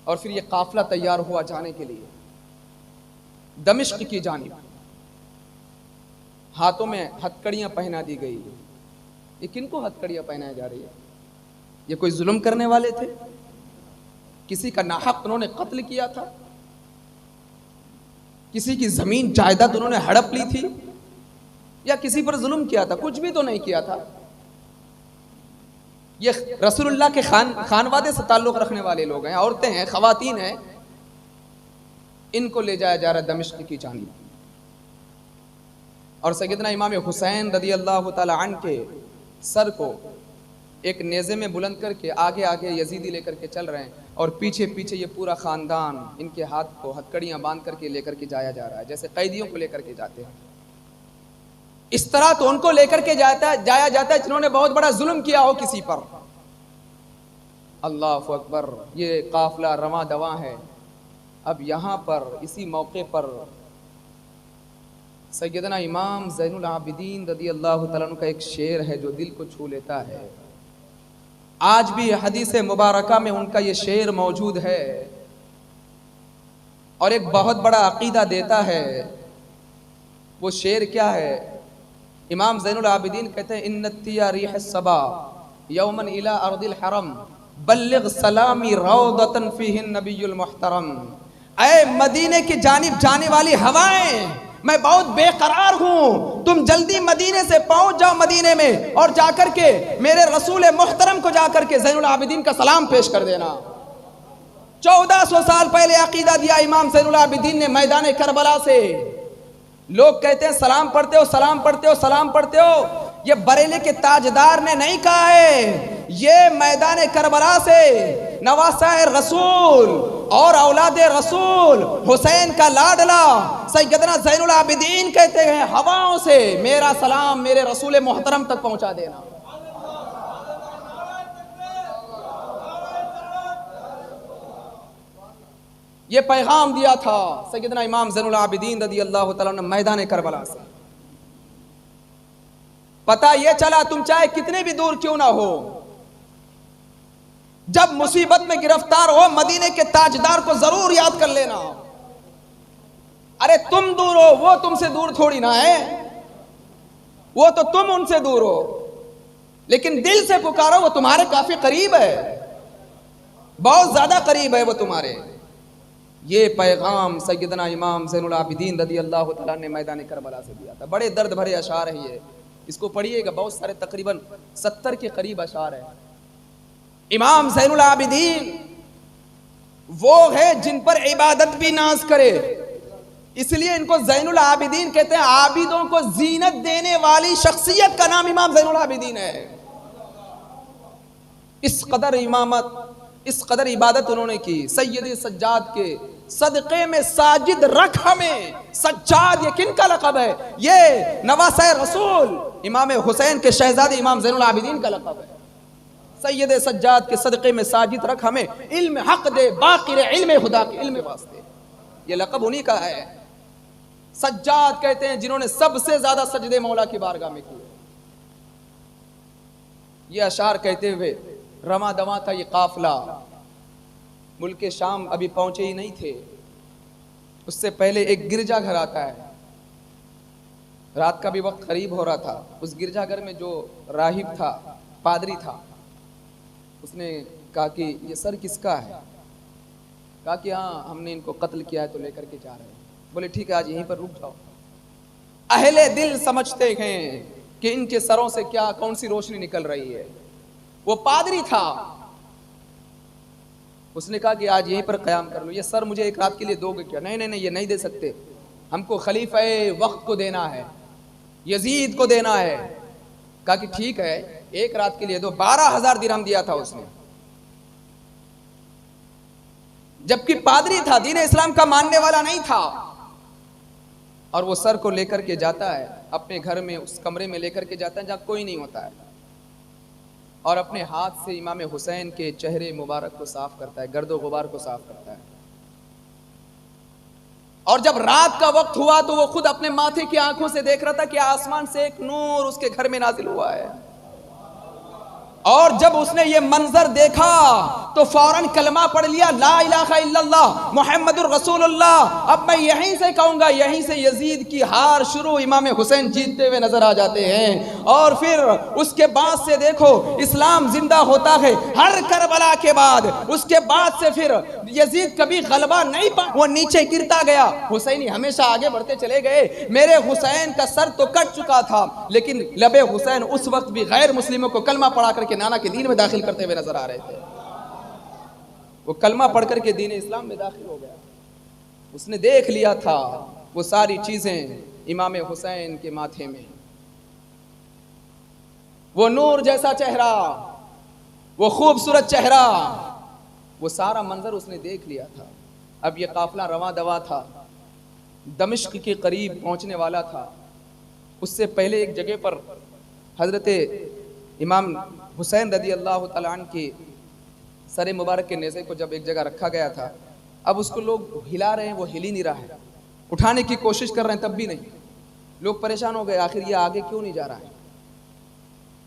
اور پھر یہ قافلہ تیار ہوا جانے کے لیے دمشق کی جانب. ہاتھوں میں ہتھکڑیاں پہنا دی گئی. یہ کن کو ہتھکڑیاں پہنائی جا رہی ہے؟ یہ کوئی ظلم کرنے والے تھے؟ کسی کا ناحق انہوں نے قتل کیا تھا؟ کسی کی زمین جائیداد انہوں نے ہڑپ لی تھی؟ یا کسی پر ظلم کیا تھا؟ کچھ بھی تو نہیں کیا تھا. یہ رسول اللہ کے خانوادے سے تعلق رکھنے والے لوگ ہیں، عورتیں ہیں، خواتین ہیں. ان کو لے جایا جا رہا ہے دمشق کی جانب. اور سیدنا امام حسین رضی اللہ تعالی عنہ کے سر کو ایک نیزے میں بلند کر کے آگے آگے یزیدی لے کر کے چل رہے ہیں، اور پیچھے پیچھے یہ پورا خاندان ان کے ہاتھ کو ہتھکڑیاں باندھ کر کے لے کر کے جایا جا رہا ہے، جیسے قیدیوں کو لے کر کے جاتے ہیں. اس طرح تو ان کو لے کر کے جایا جاتا ہے جنہوں نے بہت بڑا ظلم کیا ہو کسی پر. اللہ اکبر. یہ قافلہ رواں دواں ہے. اب یہاں پر اسی موقع پر سیدنا امام زین العابدین رضی اللہ تعالیٰ عنہ کا ایک شعر ہے جو دل کو چھو لیتا ہے. آج بھی حدیث مبارکہ میں ان کا یہ شعر موجود ہے اور ایک بہت بڑا عقیدہ دیتا ہے. وہ شعر کیا ہے؟ امام زین العابدین کہتے ہیں ان التیا ریح الصبا یوما الی ارض الحرم بلغ سلامی روضۃ فیہ النبی المحترم. اے مدینے کی جانب جانے والی ہوائیں، میں بہت بے قرار ہوں، تم جلدی مدینے سے پہنچ جاؤ مدینے میں، اور جا کر کے میرے رسول محترم کو جا کر کے زین العابدین کا سلام پیش کر دینا. 1400 سال پہلے عقیدہ دیا امام زین العابدین نے میدان کربلا سے. لوگ کہتے ہیں سلام پڑھتے ہو، سلام پڑھتے ہو، سلام پڑھتے ہو. یہ بریلی کے تاجدار نے نہیں کہا ہے، یہ میدان کربلا سے نواسہ رسول اور اولاد رسول حسین کا لاڈلا سیدنا زین العابدین کہتے ہیں ہواؤں سے میرا سلام میرے رسول محترم تک پہنچا دینا. یہ پیغام دیا تھا سیدنا امام زین العابدین رضی اللہ تعالیٰ عنہ میدان کربلا سے. پتہ یہ چلا تم چاہے کتنے بھی دور کیوں نہ ہو، جب مصیبت میں گرفتار ہو مدینے کے تاجدار کو ضرور یاد کر لینا. ارے تم دور ہو، وہ تم سے دور تھوڑی نہ ہے، وہ تو تم ان سے دور ہو، لیکن دل سے پکارو، وہ تمہارے کافی قریب ہے، بہت زیادہ قریب ہے وہ تمہارے. یہ پیغام سیدنا امام زین العابدین رضی اللہ تعالیٰ نے میدان کربلا سے دیا تھا. بڑے درد بھرے اشعار ہیں یہ، اس کو پڑھیے گا، بہت سارے تقریباً 70 کے قریب اشعار ہیں. امام زین العابدین وہ ہے جن پر عبادت بھی ناز کرے، اس لیے ان کو زین العابدین کہتے ہیں. عابدوں کو زینت دینے والی شخصیت کا نام امام زین العابدین ہے. اس قدر امامت، اس قدر عبادت انہوں نے کی. سید سجاد کے صدقے میں ساجد رکھ ہمیں. سجاد یہ کن کا لقب ہے؟ یہ نواسہ رسول امام حسین کے شہزادے امام زین العابدین کا لقب ہے. سید سجاد کے صدقے میں ساجد رکھ ہمیں، علم حق دے باقر علم خدا کے علم واسطے. یہ لقب انہی کا ہے. سجاد کہتے ہیں جنہوں نے سب سے زیادہ سجدے مولا کی بارگاہ میں کیے. یہ اشعار کہتے ہوئے رواں دواں تھا یہ قافلہ. ملک شام ابھی پہنچے ہی نہیں تھے، اس سے پہلے ایک گرجا گھر آتا ہے. رات کا بھی وقت قریب ہو رہا تھا. اس گرجا گھر میں جو راہب تھا، پادری تھا، اس نے کہا کہ یہ سر کس کا ہے؟ کہا کہ ہاں ہم نے ان کو قتل کیا ہے تو لے کر کے جا رہے ہیں. بولے ٹھیک ہے آج یہیں پر رک جاؤ. اہل دل سمجھتے ہیں کہ ان کے سروں سے کیا کون سی روشنی نکل رہی ہے. وہ پادری تھا، اس نے کہا کہ آج یہیں پر قیام کر لو. یہ سر مجھے ایک رات کے لیے دو گے کیا؟ نہیں نہیں نہیں، یہ نہیں دے سکتے، ہم کو خلیفہ وقت کو دینا ہے، یزید کو دینا ہے. کہا کہ ٹھیک ہے ایک رات کے لیے دو. 12,000 درہم دیا تھا اس نے. جبکہ پادری تھا، دین اسلام کا ماننے والا نہیں تھا. اور وہ سر کو لے کر کے جاتا ہے اپنے گھر میں، اس کمرے میں لے کر کے جاتا ہے جہاں کوئی نہیں ہوتا ہے، اور اپنے ہاتھ سے امام حسین کے چہرے مبارک کو صاف کرتا ہے، گرد و غبار کو صاف کرتا ہے. اور جب رات کا وقت ہوا تو وہ خود اپنے ماتھے کی آنکھوں سے دیکھ رہا تھا کہ آسمان سے ایک نور اس کے گھر میں نازل ہوا ہے. اور جب اس نے یہ منظر دیکھا تو فوراً کلمہ پڑھ لیا، لا الہ الا اللہ محمد الرسول اللہ۔ اب میں یہیں سے کہوں گا، یہیں سے یزید کی ہار شروع، امام حسین جیتتے ہوئے نظر آ جاتے ہیں۔ اور پھر اس کے بعد سے دیکھو اسلام زندہ ہوتا ہے ہر کربلا کے بعد، اس کے بعد سے پھر یزید کبھی غلبہ نہیں پا، وہ نیچے گرتا گیا، حسینی ہمیشہ آگے بڑھتے چلے گئے۔ میرے حسین کا سر تو کٹ چکا تھا، لیکن لب حسین اس وقت بھی غیر مسلموں کو کلمہ پڑھا کر کے نانا کے دین میں داخل کرتے ہوئے نظر آ رہے تھے۔ وہ کلمہ پڑھ کر کے دین اسلام میں داخل ہو گیا۔ اس نے دیکھ لیا تھا وہ ساری چیزیں امام حسین کے ماتھے میں، وہ نور جیسا چہرہ، وہ خوبصورت چہرہ، وہ سارا منظر اس نے دیکھ لیا تھا۔ اب یہ قافلہ رواں دواں تھا، دمشق کے قریب پہنچنے والا تھا۔ اس سے پہلے ایک جگہ پر حضرت امام حسین رضی اللہ تعالیٰ عنہ کی سر مبارک کے نیزے کو جب ایک جگہ رکھا گیا تھا، اب اس کو لوگ ہلا رہے ہیں، وہ ہل ہی نہیں رہا ہے، اٹھانے کی کوشش کر رہے ہیں تب بھی نہیں۔ لوگ پریشان ہو گئے، آخر یہ آگے کیوں نہیں جا رہا ہے؟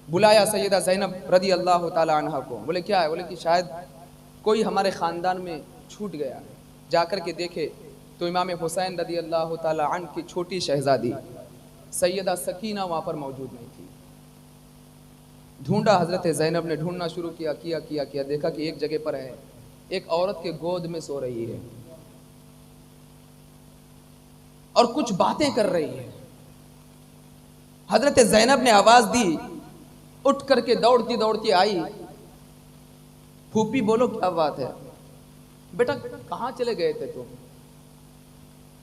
بلایا سیدہ زینب رضی اللہ تعالیٰ عنہ کو، بولے کیا ہے؟ بولے کہ شاید کوئی ہمارے خاندان میں چھوٹ گیا ہے۔ جا کر کے دیکھے تو امام حسین رضی اللہ تعالیٰ عنہ کی چھوٹی شہزادی سیدہ سکینہ وہاں پر موجود نہیں تھی۔ ڈھونڈا، حضرت زینب نے ڈھونڈنا شروع کیا، دیکھا کہ ایک جگہ پر ہے، ایک عورت کے گود میں سو رہی ہے اور کچھ باتیں کر رہی ہے۔ حضرت زینب نے آواز دی، اٹھ کر کے دوڑتی آئی، پھوپھی بولو کیا بات ہے؟ بیٹا کہاں چلے گئے تھے تم؟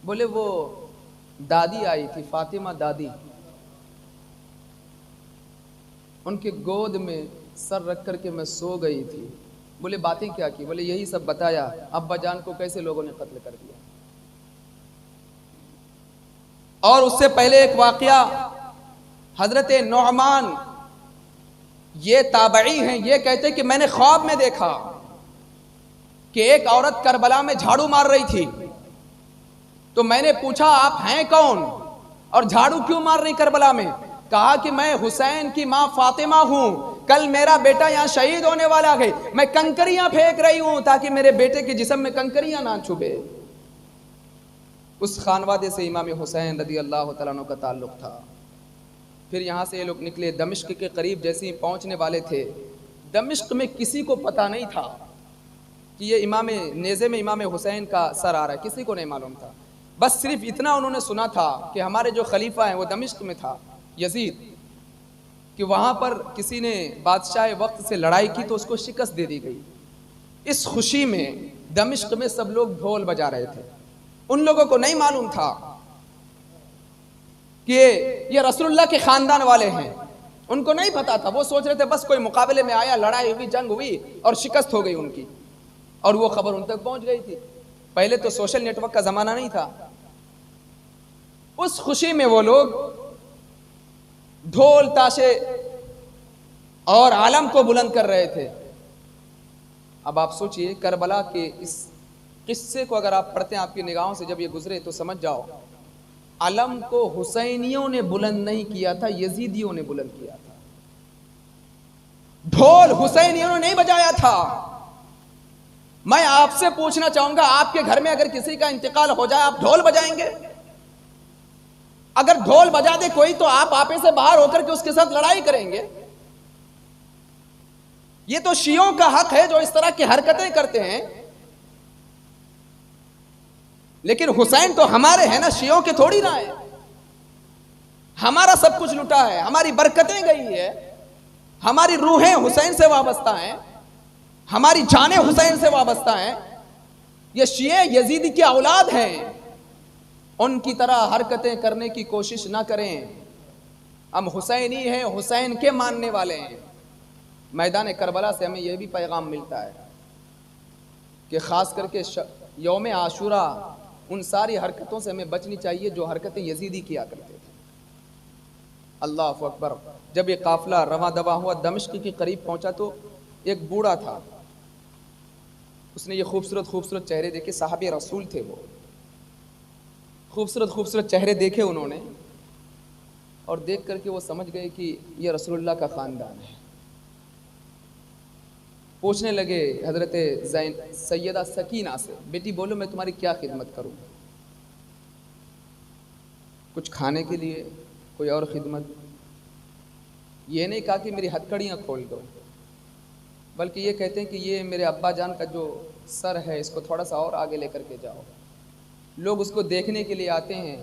بولے وہ دادی آئی تھی، فاطمہ دادی، ان کے گود میں سر رکھ کر کے میں سو گئی تھی۔ بولے باتیں کیا کی؟ بولے یہی سب بتایا، ابا جان کو کیسے لوگوں نے قتل کر دیا۔ اور اس سے پہلے ایک واقعہ، حضرت نعمان یہ تابعی ہیں، یہ کہتے کہ میں نے خواب میں دیکھا کہ ایک عورت کربلا میں جھاڑو مار رہی تھی، تو میں نے پوچھا آپ ہیں کون اور جھاڑو کیوں مار رہی کربلا میں؟ کہا کہ میں حسین کی ماں فاطمہ ہوں، کل میرا بیٹا یہاں شہید ہونے والا ہے، میں کنکریاں پھینک رہی ہوں تاکہ میرے بیٹے کے جسم میں کنکریاں نہ چھپے۔ اس خانوادے سے امام حسین رضی اللہ تعالیٰ عنہ کا تعلق تھا۔ پھر یہاں سے یہ لوگ نکلے، دمشق کے قریب جیسے ہی پہنچنے والے تھے، دمشق میں کسی کو پتہ نہیں تھا کہ یہ امام نیزے میں امام حسین کا سر آ رہا ہے، کسی کو نہیں معلوم تھا۔ بس صرف اتنا انہوں نے سنا تھا کہ ہمارے جو خلیفہ ہیں وہ دمشق میں تھا یزید، کہ وہاں پر کسی نے بادشاہ وقت سے لڑائی کی تو اس کو شکست دے دی گئی۔ اس خوشی میں دمشق میں سب لوگ ڈھول بجا رہے تھے۔ ان لوگوں کو نہیں معلوم تھا کہ یہ رسول اللہ کے خاندان والے ہیں، ان کو نہیں پتا تھا، وہ سوچ رہے تھے بس کوئی مقابلے میں آیا، لڑائی ہوئی، جنگ ہوئی اور شکست ہو گئی ان کی، اور وہ خبر ان تک پہنچ گئی تھی۔ پہلے تو سوشل نیٹ ورک کا زمانہ نہیں تھا۔ اس خوشی میں وہ لوگ ڈھول تاشے اور عالم کو بلند کر رہے تھے۔ اب آپ سوچئے کربلا کے اس قصے کو اگر آپ پڑھتے ہیں، آپ کی نگاہوں سے جب یہ گزرے تو سمجھ جاؤ علم کو حسینیوں نے بلند نہیں کیا تھا، یزیدیوں نے بلند کیا تھا۔ ڈھول حسینیوں نے نہیں بجایا تھا۔ میں آپ سے پوچھنا چاہوں گا، آپ کے گھر میں اگر کسی کا انتقال ہو جائے آپ ڈھول بجائیں گے؟ اگر ڈھول بجا دے کوئی تو آپ آپے سے باہر ہو کر کے اس کے ساتھ لڑائی کریں گے۔ یہ تو شیعوں کا حق ہے جو اس طرح کی حرکتیں کرتے ہیں، لیکن حسین تو ہمارے ہیں نا، شیعوں کے تھوڑی نہ ہیں۔ ہمارا سب کچھ لٹا ہے، ہماری برکتیں گئی ہے، ہماری روحیں حسین سے وابستہ ہیں، ہماری جانیں حسین سے وابستہ ہیں۔ یہ شیعہ یزیدی کی اولاد ہیں، ان کی طرح حرکتیں کرنے کی کوشش نہ کریں۔ ہم حسینی ہیں، حسین کے ماننے والے ہیں۔ میدان کربلا سے ہمیں یہ بھی پیغام ملتا ہے کہ خاص کر کے یوم عاشورہ ان ساری حرکتوں سے ہمیں بچنی چاہیے جو حرکتیں یزیدی کیا کرتے تھے۔ اللہ اکبر۔ جب یہ قافلہ رواں دواں ہوا، دمشق کے قریب پہنچا تو ایک بوڑھا تھا، اس نے یہ خوبصورت خوبصورت چہرے دیکھے، صحابی رسول تھے وہ، خوبصورت خوبصورت چہرے دیکھے انہوں نے، اور دیکھ کر کے وہ سمجھ گئے کہ یہ رسول اللہ کا خاندان ہے۔ پوچھنے لگے حضرت سیدہ سکینہ سے، بیٹی بولو میں تمہاری کیا خدمت کروں؟ کچھ کھانے کے لیے، کوئی اور خدمت؟ یہ نہیں کہا کہ میری ہتھکڑیاں کھول دو، بلکہ یہ کہتے ہیں کہ یہ میرے ابا جان کا جو سر ہے اس کو تھوڑا سا اور آگے لے کر کے جاؤ۔ لوگ اس کو دیکھنے کے لیے آتے ہیں،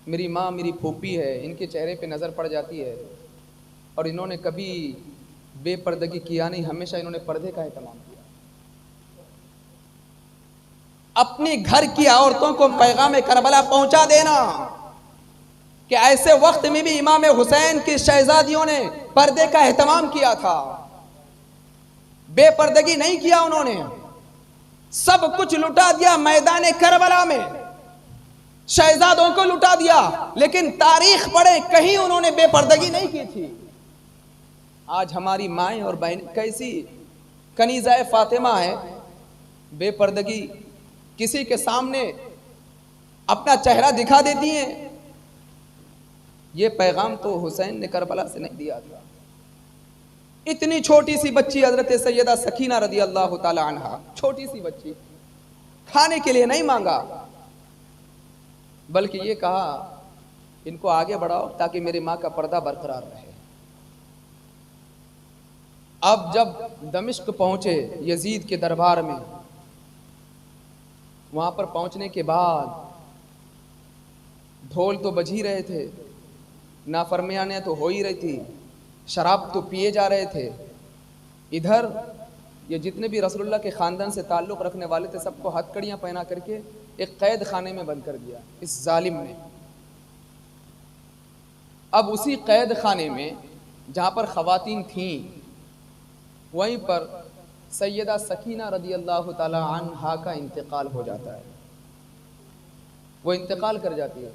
میری ماں میری پھوپھی ہے، ان کے چہرے پہ نظر پڑ جاتی ہے، اور انہوں نے کبھی بے پردگی کیا نہیں، ہمیشہ انہوں نے پردے کا اہتمام کیا۔ اپنی گھر کی عورتوں کو پیغام کربلا پہنچا دینا کہ ایسے وقت میں بھی امام حسین کی شہزادیوں نے پردے کا اہتمام کیا تھا، بے پردگی نہیں کیا، انہوں نے سب کچھ لٹا دیا میدان کربلا میں، شہزادوں کو لٹا دیا، لیکن تاریخ پڑھے کہیں انہوں نے بے پردگی نہیں کی تھی۔ آج ہماری مائیں اور بہنیں کیسی کنیزہ فاطمہ ہے، بے پردگی، کسی کے سامنے اپنا چہرہ دکھا دیتی ہیں۔ یہ پیغام تو حسین نے کربلا سے نہیں دیا تھا۔ اتنی چھوٹی سی بچی حضرت سیدہ سکینہ رضی اللہ تعالی عنہا، چھوٹی سی بچی، کھانے کے لیے نہیں مانگا، بلکہ یہ کہا ان کو آگے بڑھاؤ تاکہ میری ماں کا پردہ برقرار رہے۔ اب جب دمشق پہنچے یزید کے دربار میں، وہاں پر پہنچنے کے بعد ڈھول تو بج ہی رہے تھے، نافرمانیاں تو ہو ہی رہی تھی، شراب تو پیے جا رہے تھے، ادھر یہ جتنے بھی رسول اللہ کے خاندان سے تعلق رکھنے والے تھے سب کو ہتھکڑیاں پہنا کر کے ایک قید خانے میں بند کر دیا اس ظالم نے۔ اب اسی قید خانے میں جہاں پر خواتین تھیں، وہیں پر سیدہ سکینہ رضی اللہ تعالی عنہا کا انتقال ہو جاتا ہے، وہ انتقال کر جاتی ہے۔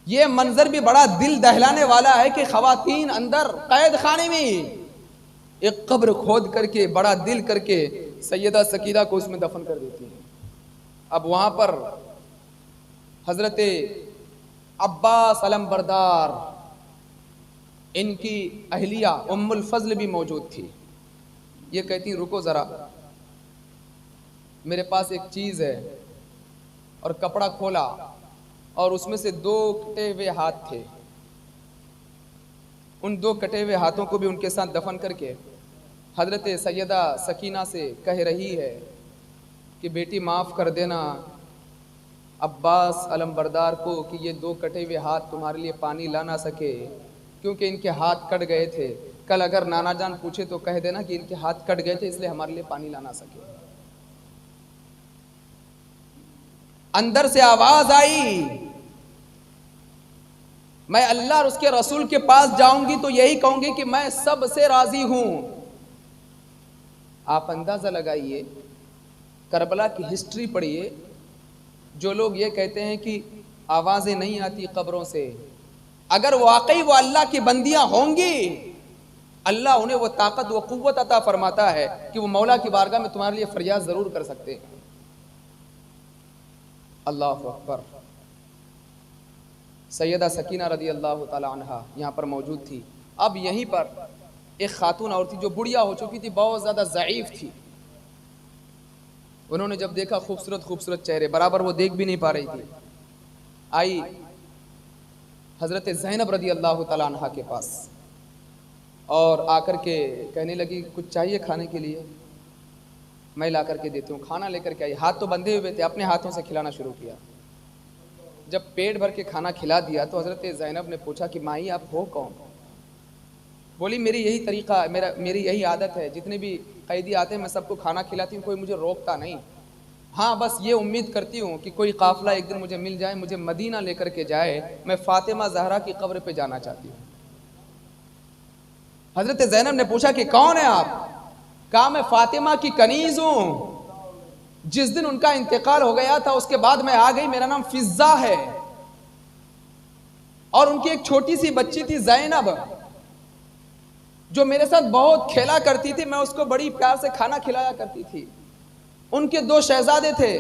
یہ منظر بھی بڑا دل دہلانے والا ہے کہ خواتین اندر قید خانے میں ایک قبر کھود کر کے بڑا دل کر کے سیدہ سکینہ کو اس میں دفن کر دیتی ہیں۔ اب وہاں پر حضرت عباس علم بردار، ان کی اہلیہ ام الفضل بھی موجود تھی۔ یہ کہتی ہیں رکو ذرا، میرے پاس ایک چیز ہے، اور کپڑا کھولا اور اس میں سے 2 کٹے ہوئے ہاتھ تھے، ان 2 کٹے ہوئے ہاتھوں کو بھی ان کے ساتھ دفن کر کے حضرت سیدہ سکینہ سے کہہ رہی ہے کہ بیٹی معاف کر دینا عباس علم بردار کو کہ یہ 2 کٹے ہوئے ہاتھ تمہارے لیے پانی لا نہ سکے، کیونکہ ان کے ہاتھ کٹ گئے تھے، کل اگر نانا جان پوچھے تو کہہ دینا کہ ان کے ہاتھ کٹ گئے تھے اس لیے ہمارے لیے پانی لا نہ سکے۔ اندر سے آواز آئی، میں اللہ اور اس کے رسول کے پاس جاؤں گی تو یہی کہوں گی کہ میں سب سے راضی ہوں۔ آپ اندازہ لگائیے، کربلا کی ہسٹری پڑھیے، جو لوگ یہ کہتے ہیں کہ آوازیں نہیں آتی قبروں سے، اگر واقعی وہ اللہ کی بندیاں ہوں گی، اللہ انہیں وہ طاقت و قوت عطا فرماتا ہے کہ وہ مولا کی بارگاہ میں تمہارے لیے فریاد ضرور کر سکتے ہیں۔ اللہ اکبر۔ سیدہ سکینہ رضی اللہ تعالی عنہا یہاں پر موجود تھی۔ اب یہیں پر ایک خاتون اور تھی جو بڑھیا ہو چکی تھی، بہت زیادہ ضعیف تھی۔ انہوں نے جب دیکھا خوبصورت چہرے، برابر وہ دیکھ بھی نہیں پا رہی تھی، آئی حضرت زینب رضی اللہ تعالیٰ عنہ کے پاس اور آ کر کے کہنے لگی کچھ چاہیے کھانے کے لیے؟ میں لا کر کے دیتی ہوں۔ کھانا لے کر کے آئی، ہاتھ تو بندھے ہوئے تھے، اپنے ہاتھوں سے کھلانا شروع کیا۔ جب پیٹ بھر کے کھانا کھلا دیا تو حضرت زینب نے پوچھا کہ مائی آپ ہو کون؟ بولی میری یہی طریقہ، میری یہی عادت ہے، جتنے بھی قیدی آتے ہیں میں سب کو کھانا کھلاتی ہوں، کوئی مجھے روکتا نہیں، ہاں بس یہ امید کرتی ہوں کہ کوئی قافلہ ایک دن مجھے مل جائے، مجھے مدینہ لے کر کے جائے، میں فاطمہ زہرا کی قبر پہ جانا چاہتی ہوں۔ حضرت زینب نے پوچھا کہ کون ہے آپ؟ کہا میں فاطمہ کی کنیز ہوں، جس دن ان کا انتقال ہو گیا تھا اس کے بعد میں آ گئی، میرا نام فضہ ہے، اور ان کی ایک چھوٹی سی بچی تھی زینب جو میرے ساتھ بہت کھیلا کرتی تھی، میں اس کو بڑی پیار سے کھانا کھلایا کرتی تھی، ان کے 2 شہزادے تھے،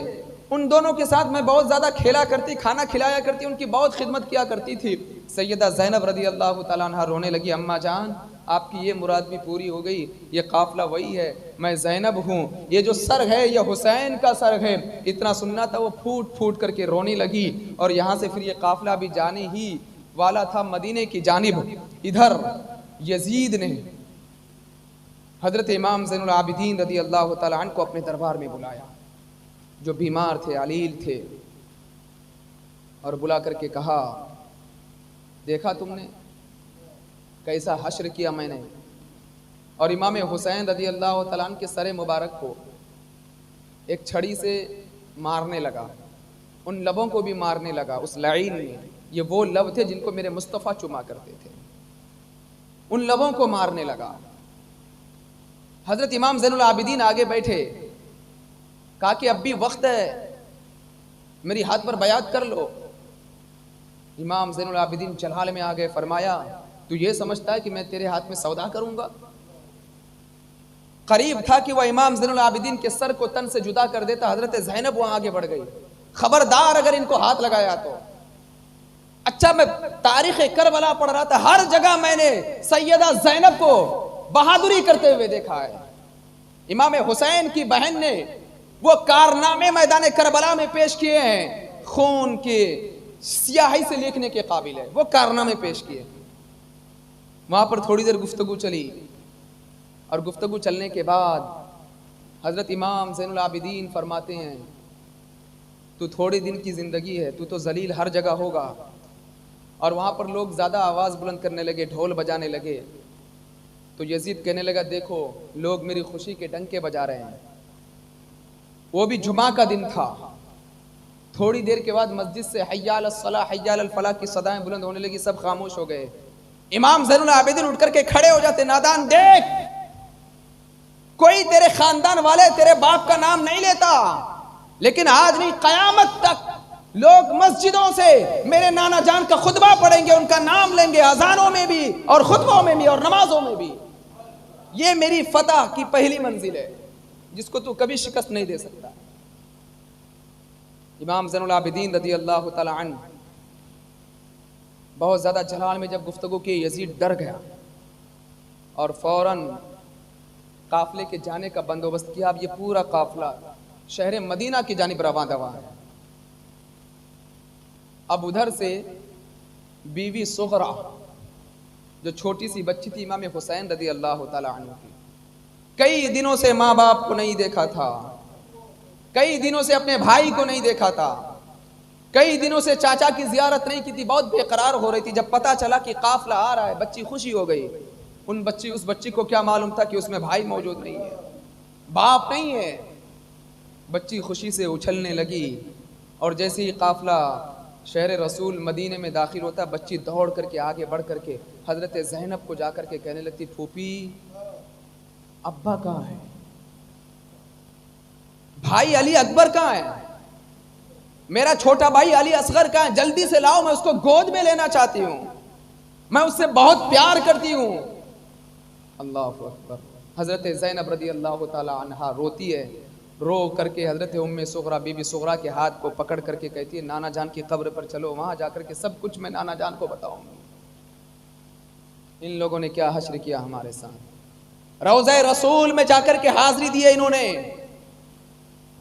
ان دونوں کے ساتھ میں بہت زیادہ کھیلا کرتی، کھانا کھلایا کرتی، ان کی بہت خدمت کیا کرتی تھی۔ سیدہ زینب رضی اللہ تعالیٰ عنہ رونے لگی، اماں جان آپ کی یہ مراد بھی پوری ہو گئی، یہ قافلہ وہی ہے، میں زینب ہوں، یہ جو سر ہے یہ حسین کا سر ہے۔ اتنا سننا تھا وہ پھوٹ پھوٹ کر کے رونے لگی، اور یہاں سے پھر یہ قافلہ بھی جانے ہی والا تھا مدینے کی جانب۔ ادھر یزید نے حضرت امام زین العابدین رضی اللہ تعالیٰ عنہ کو اپنے دربار میں بلایا، جو بیمار تھے، علیل تھے، اور بلا کر کے کہا دیکھا تم نے کیسا حشر کیا میں نے؟ اور امام حسین رضی اللہ تعالیٰ عنہ کے سر مبارک کو ایک چھڑی سے مارنے لگا، ان لبوں کو بھی مارنے لگا اس لعین نے۔ یہ وہ لب تھے جن کو میرے مصطفیٰ چما کرتے تھے، ان لبوں کو مارنے لگا۔ حضرت امام زین العابدین آگے بیٹھے، کہا کہ اب بھی وقت ہے، میری ہاتھ پر بیعت کر لو۔ امام زین العابدین چلحال میں آگئے، فرمایا تو یہ سمجھتا ہے کہ میں تیرے ہاتھ میں سودا کروں گا؟ قریب تھا کہ وہ امام زین العابدین کے سر کو تن سے جدا کر دیتا۔ حضرت زینب وہاں آگے بڑھ گئی، خبردار اگر ان کو ہاتھ لگایا تو۔ اچھا میں تاریخ کربلا پڑھ رہا تھا، ہر جگہ میں نے سیدہ زینب کو بہادری کرتے ہوئے دیکھا ہے۔ امام حسین کی بہن نے وہ کارنامے میدان کربلا میں پیش کیے ہیں، خون کے سیاہی سے لکھنے کے قابل ہے، وہ کارنامے پیش کیے۔ وہاں پر تھوڑی دیر گفتگو چلی، اور گفتگو چلنے کے بعد حضرت امام زین العابدین فرماتے ہیں تو تھوڑے دن کی زندگی ہے، تو ذلیل ہر جگہ ہوگا۔ اور وہاں پر لوگ زیادہ آواز بلند کرنے لگے، ڈھول بجانے لگے، تو یزید کہنے لگا دیکھو لوگ میری خوشی کے ڈنکے بجا رہے ہیں۔ وہ بھی جمعہ کا دن تھا۔ تھوڑی دیر کے بعد مسجد سے حی علی الصلاۃ حی علی الفلاح کی صدائیں بلند ہونے لگی، سب خاموش ہو گئے۔ امام زین العابدین اٹھ کر کے کھڑے ہو جاتے، نادان دیکھ، کوئی تیرے خاندان والے تیرے باپ کا نام نہیں لیتا، لیکن آج نہیں قیامت تک لوگ مسجدوں سے میرے نانا جان کا خطبہ پڑھیں گے، ان کا نام لیں گے، اذانوں میں بھی اور خطبوں میں بھی اور نمازوں میں بھی۔ یہ میری فتح کی پہلی منزل ہے جس کو تو کبھی شکست نہیں دے سکتا۔ امام زین العابدین رضی اللہ تعالی عنہ بہت زیادہ جلال میں جب گفتگو کی، یزید ڈر گیا اور فوراً قافلے کے جانے کا بندوبست کیا۔ اب یہ پورا قافلہ شہر مدینہ کی جانب رواں دواں ہے۔ اب ادھر سے بیوی سغرا جو چھوٹی سی بچی تھی امام حسین رضی اللہ تعالی عنہ کی، کئی دنوں سے ماں باپ کو نہیں دیکھا تھا، کئی دنوں سے اپنے بھائی کو نہیں دیکھا تھا، کئی دنوں سے چاچا کی زیارت نہیں کی تھی، بہت بے قرار ہو رہی تھی۔ جب پتا چلا کہ قافلہ آ رہا ہے، بچی خوشی ہو گئی۔ اس بچی کو کیا معلوم تھا کہ اس میں بھائی موجود نہیں ہے، باپ نہیں ہے۔ بچی خوشی سے اچھلنے لگی، اور جیسے ہی قافلہ شہر رسول مدینے میں داخل ہوتا، بچی دوڑ کر کے آگے بڑھ کر کے حضرت زینب کو جا کر کے کہنے لگتی پھوپھی ابا کہاں ہے؟ بھائی علی اکبر کہاں ہے؟ میرا چھوٹا بھائی علی اصغر کہاں ہے؟ جلدی سے لاؤ، میں اس کو گود میں لینا چاہتی ہوں، میں اس سے بہت پیار کرتی ہوں۔ اللہ اکبر۔ حضرت زینب رضی اللہ تعالی عنہا روتی ہے، رو کر کے حضرت ام صغرا بی بی صغرا کے ہاتھ کو پکڑ کر کے کہتی ہے نانا جان کی قبر پر چلو، وہاں جا کر کے سب کچھ میں نانا جان کو بتاؤں گی۔ ان لوگوں نے کیا حشر کیا ہمارے ساتھ، روضہ رسول میں جا کر کے حاضری دی ہے انہوں نے،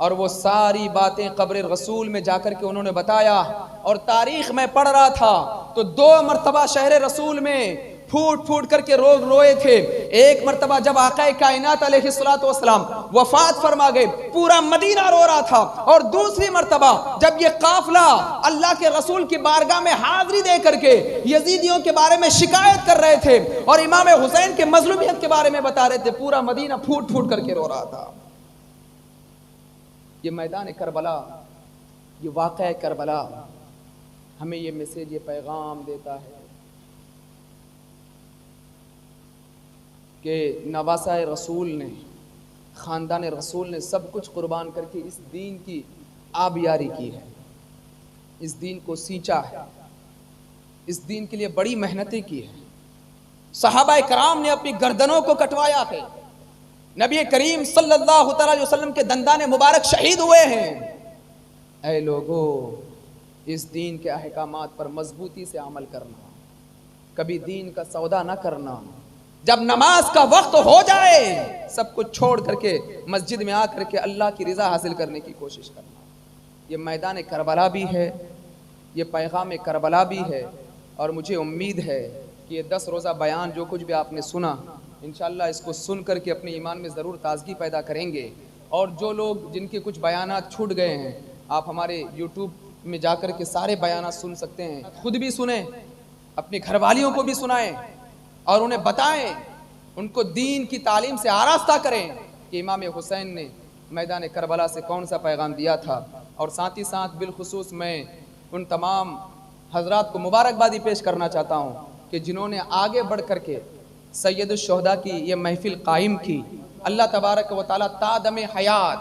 اور وہ ساری باتیں قبر رسول میں جا کر کے انہوں نے بتایا۔ اور تاریخ میں پڑھ رہا تھا تو 2 مرتبہ شہر رسول میں پھوٹ پھوٹ کر کے روئے تھے۔ ایک مرتبہ جب آقا کائنات علیہ الصلوۃ والسلام وفات فرما گئے، پورا مدینہ رو رہا تھا، اور دوسری مرتبہ جب یہ قافلہ اللہ کے رسول کی بارگاہ میں حاضری دے کر کے یزیدیوں کے بارے میں شکایت کر رہے تھے اور امام حسین کے مظلومیت کے بارے میں بتا رہے تھے، پورا مدینہ پھوٹ پھوٹ کر کے رو رہا تھا۔ یہ میدان کربلا، یہ واقعہ کربلا ہمیں یہ میسیج، یہ پیغام دیتا ہے کہ نواسہ رسول نے، خاندان رسول نے سب کچھ قربان کر کے اس دین کی آبیاری کی ہے، اس دین کو سینچا ہے، اس دین کے لیے بڑی محنتیں کی ہیں۔ صحابہ کرام نے اپنی گردنوں کو کٹوایا ہے، نبی کریم صلی اللہ علیہ وسلم کے دندان مبارک شہید ہوئے ہیں۔ اے لوگو، اس دین کے احکامات پر مضبوطی سے عمل کرنا، کبھی دین کا سودا نہ کرنا، جب نماز کا وقت ہو جائے سب کچھ چھوڑ کر کے مسجد میں آ کر کے اللہ کی رضا حاصل کرنے کی کوشش کرنا. یہ میدان کربلا بھی ہے, یہ پیغام کربلا بھی ہے, اور مجھے امید ہے کہ یہ 10 روزہ بیان جو کچھ بھی آپ نے سنا انشاءاللہ اس کو سن کر کے اپنے ایمان میں ضرور تازگی پیدا کریں گے. اور جو لوگ جن کے کچھ بیانات چھوٹ گئے ہیں آپ ہمارے یوٹیوب میں جا کر کے سارے بیانات سن سکتے ہیں, خود بھی سنیں, اپنے گھر والیوں کو بھی سنائیں اور انہیں بتائیں, ان کو دین کی تعلیم سے آراستہ کریں کہ امام حسین نے میدان کربلا سے کون سا پیغام دیا تھا. اور ساتھ ہی ساتھ بالخصوص میں ان تمام حضرات کو مبارکبادی پیش کرنا چاہتا ہوں کہ جنہوں نے آگے بڑھ کر کے سید الشہداء کی یہ محفل قائم کی. اللہ تبارک و تعالیٰ تا دم حیات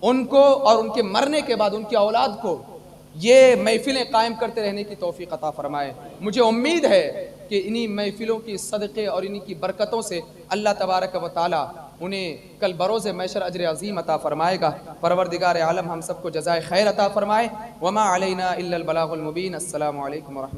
ان کو اور ان کے مرنے کے بعد ان کی اولاد کو یہ محفلیں قائم کرتے رہنے کی توفیق عطا فرمائے. مجھے امید ہے کہ انہی محفلوں کی صدقے اور انہی کی برکتوں سے اللہ تبارک و تعالیٰ انہیں کل بروز محشر اجر عظیم عطا فرمائے گا. پروردگار عالم ہم سب کو جزائے خیر عطا فرمائے. وما علینا الا البلاغ المبین. السلام علیکم ورحمۃ اللہ.